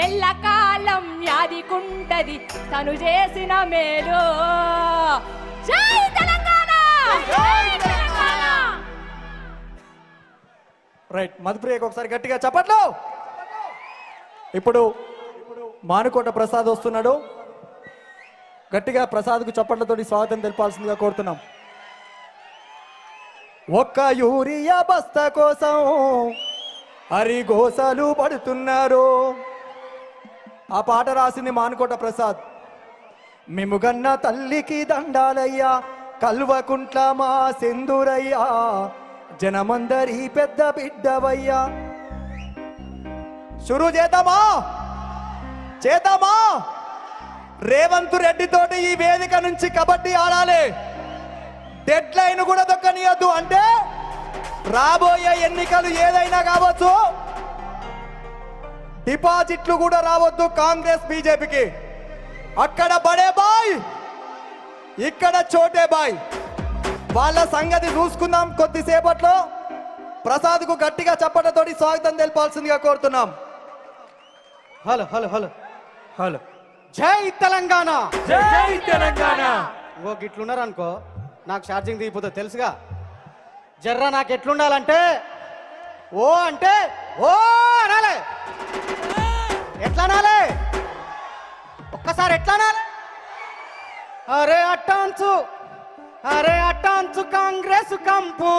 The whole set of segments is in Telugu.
ఎల్లకాలం యాదికుంటది తను చేసిన మేలు. జై తెలంగాణ! జై తెలంగాణ! రైట్, మధుప్రియకు ఒకసారి గట్టిగా చప్పట్లు. ఇప్పుడు మానుకోట ప్రసాద్ వస్తున్నాడు. గట్టిగా ప్రసాద్కు చప్పట్లతోటి స్వాగతం తెలపాల్సిందిగా కోరుతున్నాం. ఒక్క యూరియా బస్తా కోసం హరిగోసలు పడుతున్నారు. ఆ పాట రాసింది మానుకోట ప్రసాద్. మిముగన్న తల్లికి దండాలయ్యా, కల్వకుంట్ల మా సెందురయ్యా, జనమందరి పెద్ద బిడ్డవయ్యా. షురూ చేద్దామా? చేద్దామా? రేవంత్ రెడ్డి తోటి ఈ వేదిక నుంచి కబడ్డీ ఆడాలి. డెడ్ లైన్ కూడా దొక్కనియద్దు. అంటే రాబోయే ఎన్నికలు ఏదైనా కావచ్చు, డిపాజిట్లు కూడా రావద్దు కాంగ్రెస్ బీజేపీకి. అక్కడ బడే బాయ్, ఇక్కడ చోటే బాయ్. వాళ్ళ సంగతి చూసుకుందాం కొద్దిసేపట్లో. ప్రసాద్కు గట్టిగా చప్పట్లతోటి స్వాగతం తెలపాల్సిందిగా కోరుతున్నాం. Hello hello hello hello. జై తెలంగాణ! జై తెలంగాణ! ఓ గిట్లున్నారు అనుకో, నాకు ఛార్జింగ్ దిగిపోతుంది తెలుసుగా. జర్రా నాకు ఎట్లుండాలంటే ఓ అంటే ఓ అనాలే. ఎట్లా అనాలే? ఒక్కసారి ఎట్లా అనాలి? అరే అట్టాంచు, అరే అట్టాంచు కాంగ్రెస్ కంపు,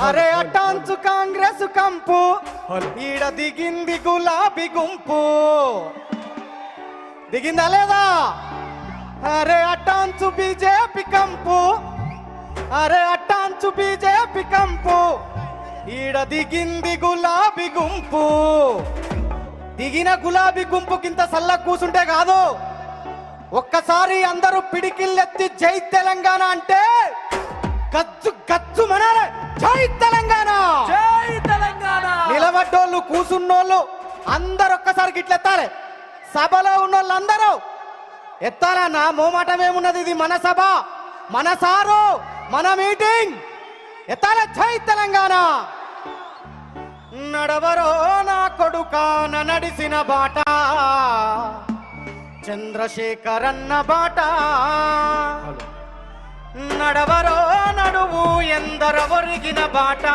అరే అట్టాంచు కాంగ్రెస్ కంపు, ఈడ దిగింది గులాబీ గుంపు. దిగిందా లేదా? అరే అట్టాంచు బీజేపీ కంపు, అరే అట్టాంచు బీజేపీ కంపు, ఈడ దిగింది గులాబీ గుంపు. దిగిన గులాబీ గుంపు కింద సల్ల కూసుంటే కాదు, ఒక్కసారి అందరూ పిడికిల్లెత్తి జై తెలంగాణ అంటే గచ్చు గచ్చు మనాలి. జై తెలంగాణ! జై తెలంగాణ! నిలబడ్డోళ్ళు కూసున్నోళ్ళు అందరు ఒక్కసారి గిట్లెత్తాలి. సభలో ఉన్నోళ్ళు అందరూ ఎత్తాలన్నా. మోమాటం ఏమున్నది? ఇది మన సభ, మన సారు, మన మీటింగ్. ఎత్తాల జై తెలంగాణ! నడవరో నా కొడుకాన నడిసిన బాట, చంద్రశేఖరన్న బాట. నడవరో నడువు ఎందర ఒరిగిన బాట,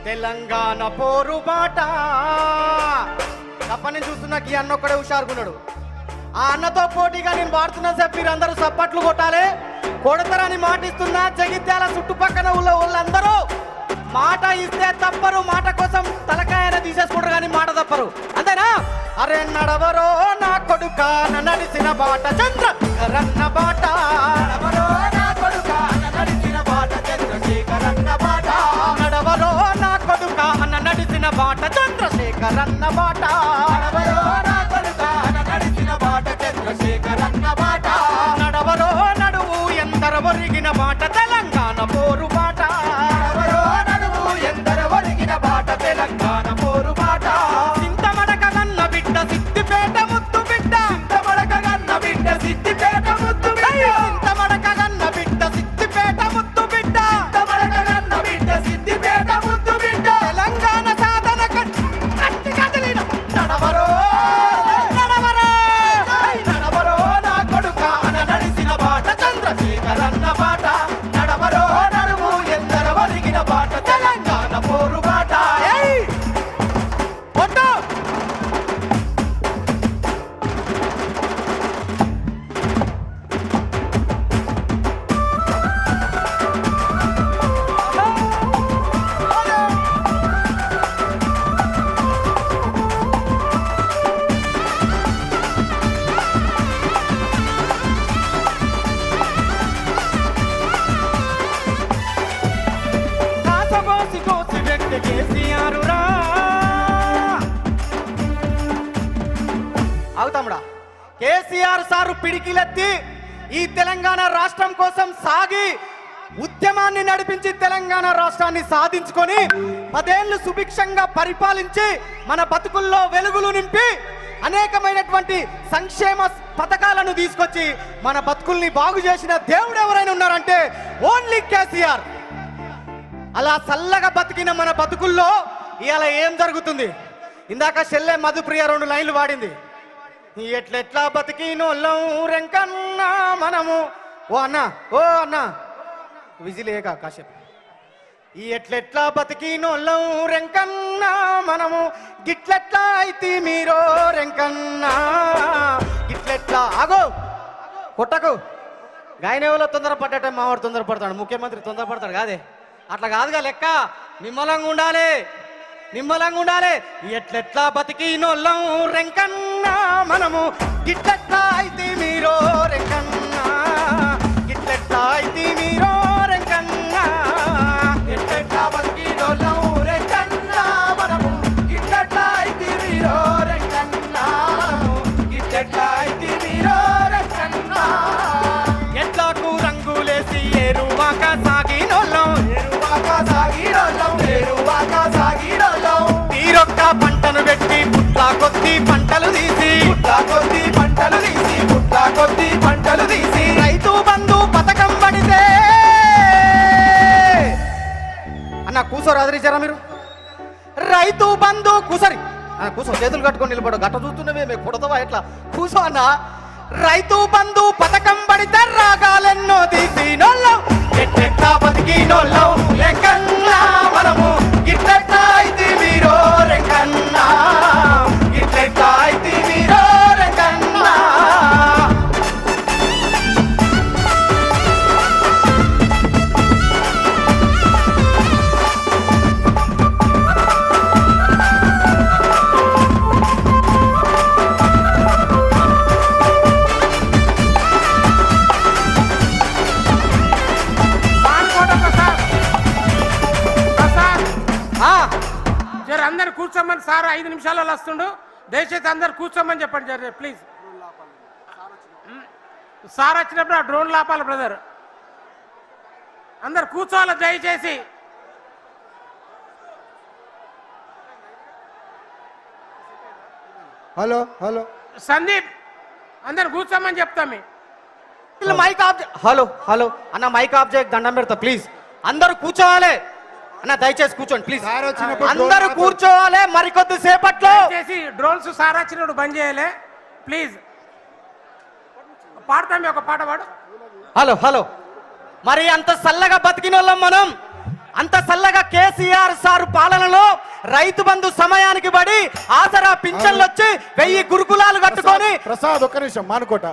తెలంగాణ పోరు బాట. తప్పని చూస్తున్నాకి అన్న ఒక్కడే హుషారుకున్నాడు. ఆ అన్నతో పోటీగా నేను వాడుతున్నా సార్, మీరు అందరూ సప్పట్లు కొట్టాలి. కొడతారని మాటిస్తున్నా. జగిత్యాల చుట్టుపక్కల ఉన్న వాళ్ళందరూ మాట ఇస్తే తప్పరు, మాట కోసం తలకాయన తీసేసుకుంటారు కానీ మాట తప్పరు. అంతేనా? అరే నడవరో నా కొడుక నడిసిన బాట, చంద్రశేఖరన్న బాట. నడవరో నా కొడుక నడిసిన బాట, చంద్రశేఖరన్న బాట. నడవరో నా కొడుక నడిసిన బాట, చంద్రశేఖరన్న బాట. నడవరో నా కొడుక నడిసిన బాట, చంద్రశేఖరన్న బాట. నడవరో నడువు ఎందర ఒరిగిన బాట, తెలంగాణ పోరు బాట. నడవరో నడువు ఎందర ఒరిగిన బాట, తెలంగాణ పోరు బాట. చింతమడక గన్న బిడ్డ సిద్దిపేట ముద్దు బిడ్డ, చింతమడక గన్న బిడ్డ సిద్దిపేట ముద్దు బిడ్డ, చింతమడక గన్న బిడ్డ సిద్దిపేట ముద్దు బిడ్డ, చింతమడక గన్న బిడ్డ సిద్దిపేట ముద్దు బిడ్డ. తెలంగాణ సాధన కట్టి కదిలిన నడవరో నడవరో నడవరో నా కొడుక నడిసిన బాట, చంద్రశేఖరన్న బాట. నడవరో నడువు ఎందర ఒరిగిన బాట, తెలంగాణ పోరు బాట. ఒట్టు కాసగోసి కోసి వ్యక్తి కేసీఆర్ రా. అవుతాముడా కేసీఆర్ సారు పిడికిలెత్తి ఈ తెలంగాణ రాష్ట్రం కోసం సాగి ఉద్యమాన్ని నడిపించి తెలంగాణ రాష్ట్రాన్ని సాధించుకొని 10 ఏళ్లు సుభిక్షంగా పరిపాలించి మన బతుకుల్లో వెలుగులు నింపి అనేకమైనటువంటి సంక్షేమ పథకాలను తీసుకొచ్చి మన బతుకుల్ని బాగు చేసిన దేవుడు ఎవరైనా ఉన్నారంటే ఓన్లీ కేసీఆర్. అలా చల్లగా బతికిన మన బతుకుల్లో ఇవాళ ఏం జరుగుతుంది? ఇందాక చెల్లె మధుప్రియ 2 లైన్లు వాడింది. ఎట్లెట్లా బతికినోళ్ళం రెంకన్నా మనము. ఓ అన్న విజిలేక కాసేపు. ఈ ఎట్లెట్లా బతికినోళ్ళం రెంకన్నా మనము, గిట్లెట్లా అయితే మీరో రెంకన్నా, గిట్లెట్లా ఆగో కొట్టకు. గాయనేవులో తొందరపడ్డట మావాడు తొందరపడతాడు, ముఖ్యమంత్రి తొందరపడతాడు కాదే, అట్లా కాదుగా లెక్క. నిమ్మలంగా ఉండాలి. ఎట్లెట్లా బతికినోళ్ళం రెంకన్నా మనము, గిట్లెట్లా అయితే మీరో రెంకన్నా, గిట్లెట్లా అయితే మీరో రెంకన్నా. ఎట్లెట్లా బతికినోళ్ళం రెంకన్నా మనము, గిట్లెట్లా అయితే మీరో రెంకన్నా, గిట్లెట్లా అయితే మీరో రెంకన్నా. ఎట్లాకు రంగులేసి ఏరువాక సాగినోళ్ళం, తీరొక్క పంటను పెట్టి పుట్లా కొద్ది పంటలు తీసి రైతు బంధు పథకం పడితే అన్న కూసోరు అదిరిచారా మీరు? రైతు బంధు కూసరి కూసో, చేతులు కట్టుకొని నిలబడు, గట్ట చూస్తున్నవే మేము కొడతావా ఎట్లా? కూసో అన్న. రైతు బంధు పథకం పడితే రాగాలెన్నో తీసినోళ్ళం, ఎట్లెట్లా బతికినోళ్ళం రెంకన్నా మనము, గిట్లెట్లా అయితే మీరో రెంకన్నా, గిట్లెట్లా అయితే మీరో రెంకన్నా. అందరు కూర్చోమని సార్ 5 నిమిషాలలో వస్తుండు, దయచేసి అందరు కూర్చోమని చెప్పండి జర ప్లీజ్. సార్ వచ్చినప్పుడు ఆ డ్రోన్ లాపాలి బ్రదర్, అందరు కూర్చోవాలి దయచేసి. హలో సందీప్ అందరు కూర్చోమని చెప్తాము. Mic off. హలో అన్న మైక్ ఆఫ్ చేయక దండం పెడతా ప్లీజ్. అందరూ కూర్చోవాలి అన్న, దయచేసి కూర్చోండి ప్లీజ్. అందరూ కూర్చోవాలి. మరికొద్ది సేపట్లో దయచేసి డ్రోన్స్ సార్ వచ్చినప్పుడు బంద్ చేయాలి ప్లీజ్. పాడతాం ఒక పాట పాడు. హలో మరి అంత చల్లగా బతికినోళ్ళం మనం, అంత చల్లగా కేసీఆర్ సార్ పాలనలో రైతు బంధు సమయానికి పడి ఆసరా పింఛన్లు వచ్చి 1000 గురుకులాలు కట్టుకొని. ప్రసాద్ ఒక్క నిమిషం మానుకోట,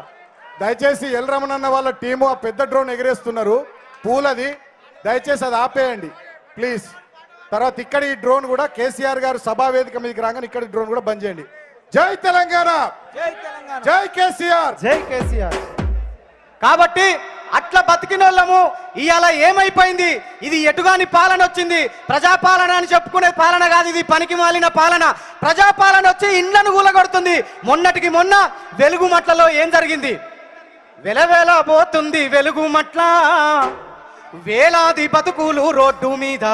దయచేసి ఎల్ రమణన్న వాళ్ళ టీము ఆ పెద్ద డ్రోన్ ఎగిరేస్తున్నారు పూలది, దయచేసి అది ఆపేయండి ప్లీజ్. తర్వాత ఇక్కడ ఈ డ్రోన్ కూడా కేసీఆర్ గారు సభా వేదిక మీదకి రాగానే ఇక్కడ డ్రోన్ కూడా బంద్ చేయండి. జై తెలంగాణ, జై కేసీఆర్. కాబట్టి అట్లా బతికినోళ్ళము ఇవాళ ఏమైపోయింది? ఇది ఎటుగాని పాలన వచ్చింది. ప్రజాపాలన అని చెప్పుకునే పాలన కాదు ఇది, పనికి మాలిన పాలన. ప్రజాపాలన వచ్చి ఇండ్లను కూలగొడుతుంది. మొన్నటికి మొన్న వెలుగుమట్లలో ఏం జరిగింది? వెలవెల పోతుంది వెలుగుమట్ల, వేలాది బతుకులు రోడ్డు మీద,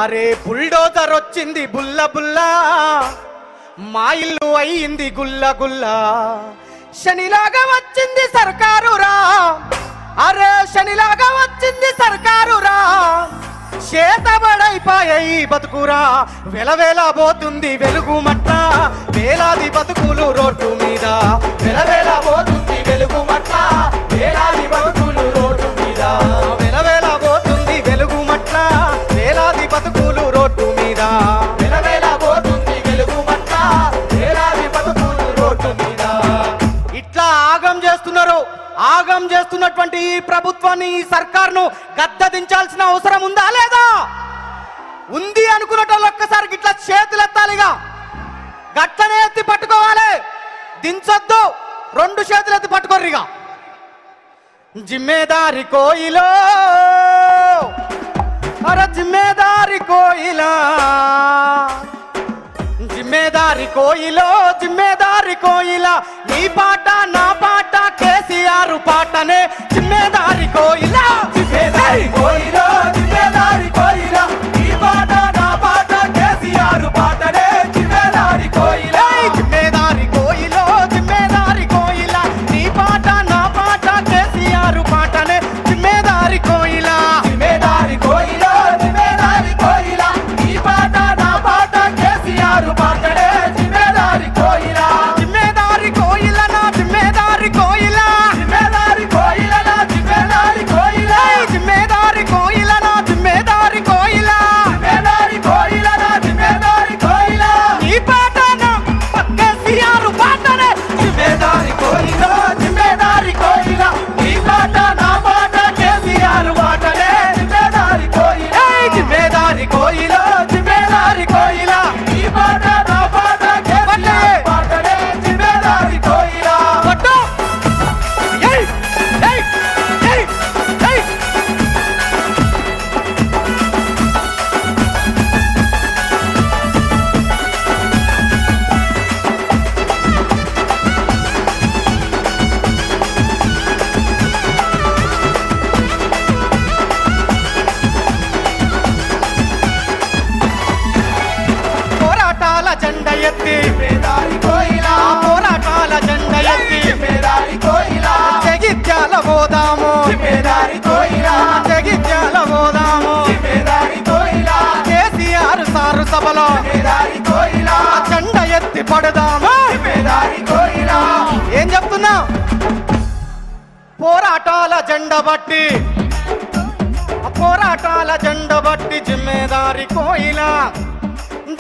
అరే బుల్డోజర్ వచ్చింది బుల్ల, మా ఇల్లు అయ్యింది గుల్ల. శనిలాగా వచ్చింది సర్కారురా, అరే శనిలాగా వచ్చింది సర్కారురా, చేతబడైపోయాయి బతుకురా, వెలవేల పోతుంది వెలుగుమట్ల, వేలాది బతుకులు రోడ్డు మీద, వెలవేల పోతుంది వెలుగుమట్ల, వేలాది బతుకులు రోడ్డు మీద, వెలవేల పోతుంది వెలుగుమట్ల, వేలాది బతుకులు రోడ్డు మీద, వెలవేల పోతుంది వెలుగుమట్ల, వేలాది బతుకులు రోడ్డు మీద. ఇట్లా ఆగం చేస్తున్నటువంటి ఈ ప్రభుత్వాన్ని, ఈ సర్కార్ను గద్దదించాల్సిన అవసరం ఉందా లేదా? ఉంది అనుకున్నట్టు ఒక్కసారి ఇట్లా చేతులెత్తాలిగా, గట్లనే ఎత్తి పట్టుకోవాలి, దించొద్దు. 2 చేతులు ఎత్తి పట్టుకోర్రిగా. జిమ్మేదారి కోయిలో, అరే జిమ్మేదారి కోయిలా, జిమ్మేదారి కోయిలా, నీ పాట నా పాట కేసీఆర్ పాటనే. జిమ్మేదారి కోయిలా, జిమ్మేదారి కోయిలా, నీ పాట నా పాట కేసీఆర్ పాటనే. జిమ్మేదారి కోయిలా, నీ పాట నా పాట కేసీఆర్ పాటనే. జిమ్మేదారి కోయిలా, నీ పాట నా పాట కేసీఆర్ ఎత్తి ఆ పోరాటాల జెండ ఎత్తి జగిత్యాల పోదాము జగిత్యాల పోదాము కేసీఆర్ సారు సభలో ఆ జెండ ఎత్తి పడదాము ఏం చెప్తున్నా పోరాటాల జెండ బట్టి పోరాటాల జెండ బట్టి జిమ్మేదారి కోయిలా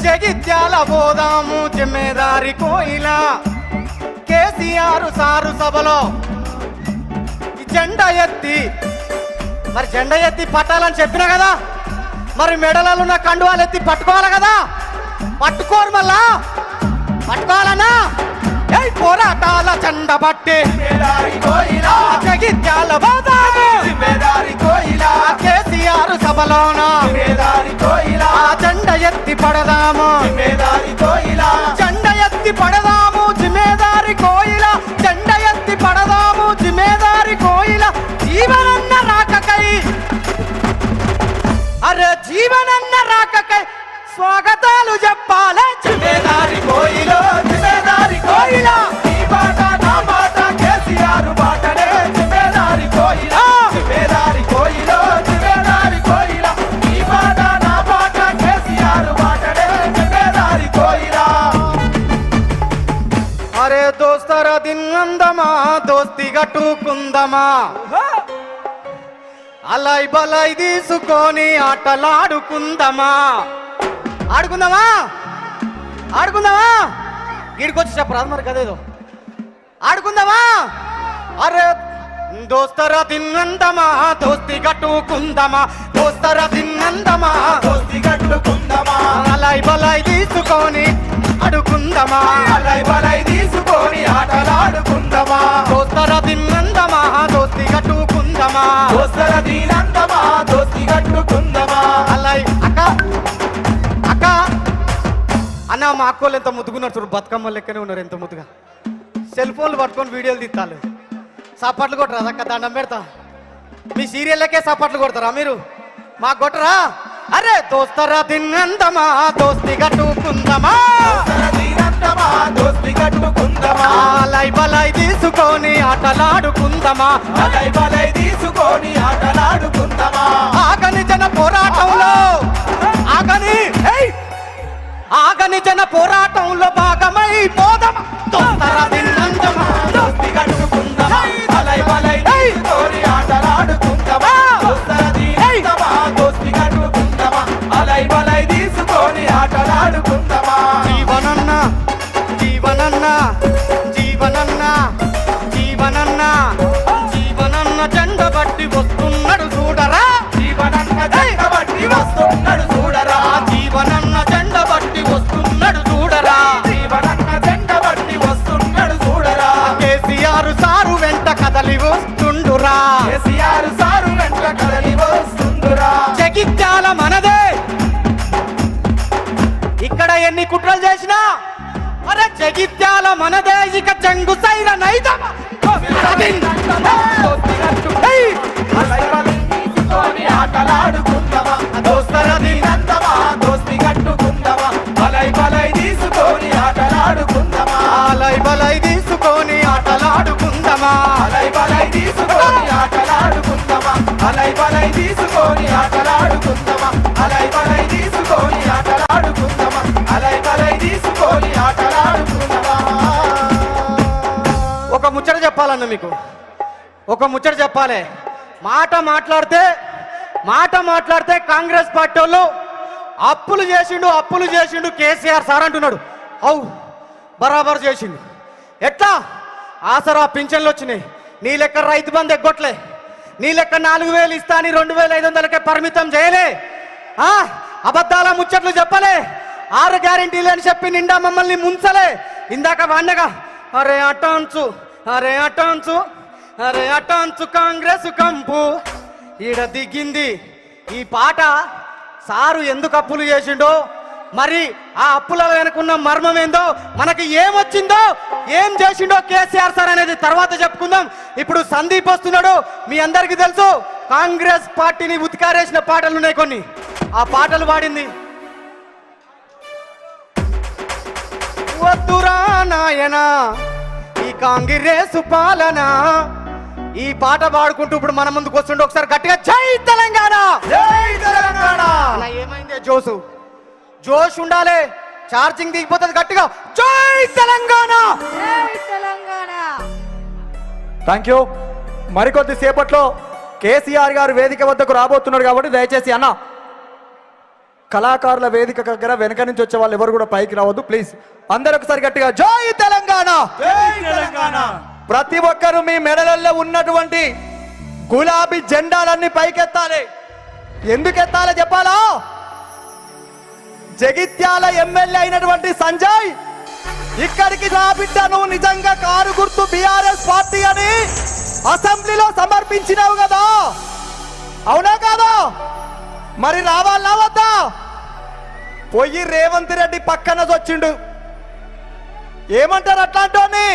జగిత్యాల పోదాము జిమ్మేదారి కోయిలా కేసీఆర్ సారు సభలో ఈ జెండా ఎత్తి మరి జెండా ఎత్తి పట్టాలని చెప్పినా కదా మరి మెడలలో ఉన్న కండువాలు ఎత్తి పట్టుకోవాలి కదా పట్టుకోరు మళ్ళా పట్టుకోవాలన్నా ఏ పోరాటాల జెండ బట్టి జగిత్యాల పోదాము కేసీఆర్ సభలోన ఆ జెండ ఎత్తి పడదాము జెండ ఎత్తి పడదాము జిమ్మేదారి కోయిల జెండ ఎత్తి పడదాము జిమ్మేదారి కోయిల జీవనన్న రాకకై అరే జీవనన్న రాకకై స్వాగతాలు చెప్పాలి జిమ్మేదారి కోయిల జిమ్మేదారి కోయిల ఈ బాట నా బాట కేసీఆర్ బాటనే జిమ్మేదారి కోయిల జిమ్మేదారి కోయిల జిమ్మేదారి కోయిల ఈ బాట నా బాట కేసీఆర్ బాటనే జిమ్మేదారి కోయిల అరే దోస్తర దిన్నందమా దోస్తి గట్టుకుందమా అలై బలై తీసుకొని ఆటలాడుకుందమా ఆడుకుందామా ఆడుకుందామా గీడికొచ్చి చెప్పరాదు మరి కదేదో ఆడుకుందామా అరే దోస్తర తిన్నందమా దోస్తి గట్టుకుందమా దోస్తర తిన్నందమా దోస్తి గట్టుకుందమా అలై బలై తీసుకొని ఆడుకుందమా అలై బలై తీసుకొని ఆటలాడుకుందమా దోస్తర తిన్నందమా దోస్తి గట్టుకుందమా దోస్తర తిన్నందమా దోస్తి గట్టుకుందమా అలై అక్క అక్క అన్న మా అక్కోళ్ళు ఎంత ముద్దుకున్నారు చూడు బతుకమ్మ లెక్కనే ఉన్నారు ఎంత ముద్దుగా సెల్ ఫోన్లు పట్టుకొని వీడియోలు తీస్తాను సప్పట్లు కొట్టరా అక్క దండం పెడతా మీ సీరియల్లకే సప్పట్లు కొడతారా మీరు మాకు కొట్టరా అరే దోస్తరా తిన్నందమా దోస్తి గట్టుకుందమా దోస్తి గట్టుకుందమా అలై బలై తీసుకొని ఆటలాడుకుందమా అలై బలై తీసుకొని ఆటలాడుకుందమా ఆగని జన పోరాటంలో ఆగని జన పోరాటంలో భాగమై పోదమా దోస్తరా తిన్నందమా దోస్తి గట్టుకుందమా అలై బలై తీసుకొని ఆటలాడుకుందమా దోస్తరా తిన్నందమా దోస్తి గట్టుకుందమా అలై బలై తీసుకొని ఆటలాడుకుందమా జీవనన్న జీవనన్న జీవనన్న జీవనన్న జీవనన్న జెండ బట్టి వస్తున్నాడు చూడరా జీవనన్న జెండ బట్టి వస్తున్నాడు చూడరా జీవనన్న జెండ బట్టి వస్తున్నాడు చూడరా జీవనన్న జెండ బట్టి వస్తున్నాడు చూడరా కేసీఆర్ సారు వెంట కదలి వస్తుండురా కేసీఆర్ సారు వెంట కదలి వస్తుండురా జగిత్యాల మనదే ఇక్కడ ఎన్ని కుట్రలు చేసినా అరే జగిత్యాల మనదే ఇక చెంగు సైల నైదమా ఆటలాడుకుందమా దోస్తర దినందమా దోస్తి గట్టుకుందమా అలై బలై తీసుకొని ఆటలాడుకుందమా అలై బలై తీసుకొని ఆటలాడుకుందమా అలై బలై తీసుకొని ఆటలాడుకుందమా అలై బలై తీసుకొని ఆటలాడుకుందమా అలై బలై తీసుకొని ఆటలాడుకుందమా అలై బలై తీసుకొని ఆటలాడుకుందమా ఒక ముచ్చట చెప్పాలన్న మీకు ఒక ముచ్చట చెప్పాలి మాట మాట్లాడితే కాంగ్రెస్ పార్టీ వాళ్ళు అప్పులు చేసిండు కేసీఆర్ సార్ అంటున్నాడు అవు బరాబర్ చేసిండు ఎట్లా ఆసరా పింఛన్లు వచ్చినాయి నీ లెక్క రైతు బంధు ఎగ్గొట్లే నీ లెక్క 4,000 ఇస్తా అని 2,500కే పరిమితం చేయలే అబద్ధాల ముచ్చట్లు చెప్పలే 6 గ్యారెంటీలు అని చెప్పి నిండా మమ్మల్ని ముంచలే ఇందాక వాడినగా అరే అటాన్సు అరే అటాన్సు అరే అటాన్సు కాంగ్రెస్ కంపు ఈడ దిగింది ఈ పాట సారు ఎందుకు అప్పులు చేసిండో మరి ఆ అప్పుల వెనుకున్న మర్మం ఏందో మనకి ఏమొచ్చిందో ఏం చేసిండో కేసీఆర్ సార్ అనేది తర్వాత చెప్పుకుందాం ఇప్పుడు సందీప్ వస్తున్నాడు మీ అందరికీ తెలుసు కాంగ్రెస్ పార్టీని ఉతికారేసిన పాటలు ఉన్నాయి కొన్ని ఆ పాటలు పాడింది వద్దురా నాయన ఈ కాంగ్రెసు పాలన. ఈ పాట పాడుకుంటూ ఇప్పుడు మన ముందుకు వస్తుండే ఒకసారి గట్టిగా జై తెలంగాణ. జై తెలంగాణ. అలా ఏమైందే జోష్ ఉండాలి, ఛార్జింగ్ దిగిపోతుంది. గట్టిగా జై తెలంగాణ. జై తెలంగాణ. Thank you. మరికొద్ది సేపట్లో కేసీఆర్ గారు వేదిక వద్దకు రాబోతున్నారు కాబట్టి దయచేసి అన్న కళాకారుల వేదిక దగ్గర వెనక నుంచి వచ్చే వాళ్ళు ఎవరు కూడా పైకి రావద్దు ప్లీజ్. అందరూ ఒకసారి గట్టిగా జై తెలంగాణ. జై తెలంగాణ. ప్రతి ఒక్కరు మీ మెడలలో ఉన్నటువంటి గులాబీ జెండాలన్నీ పైకెత్తాలి. ఎందుకు ఎత్తాలో చెప్పాలా? జగిత్యాల ఎమ్మెల్యే అయినటువంటి సంజయ్ ఇక్కడికి నా బిడ్డ నువ్వు నిజంగా కారు గుర్తు బీఆర్ఎస్ పార్టీ అని అసెంబ్లీలో సమర్పించినావు కదా, అవునా కాదా? మరి రావాలా వద్దా? పోయి రేవంత్ రెడ్డి పక్కన వచ్చిండు. ఏమంటారు అట్లాంటి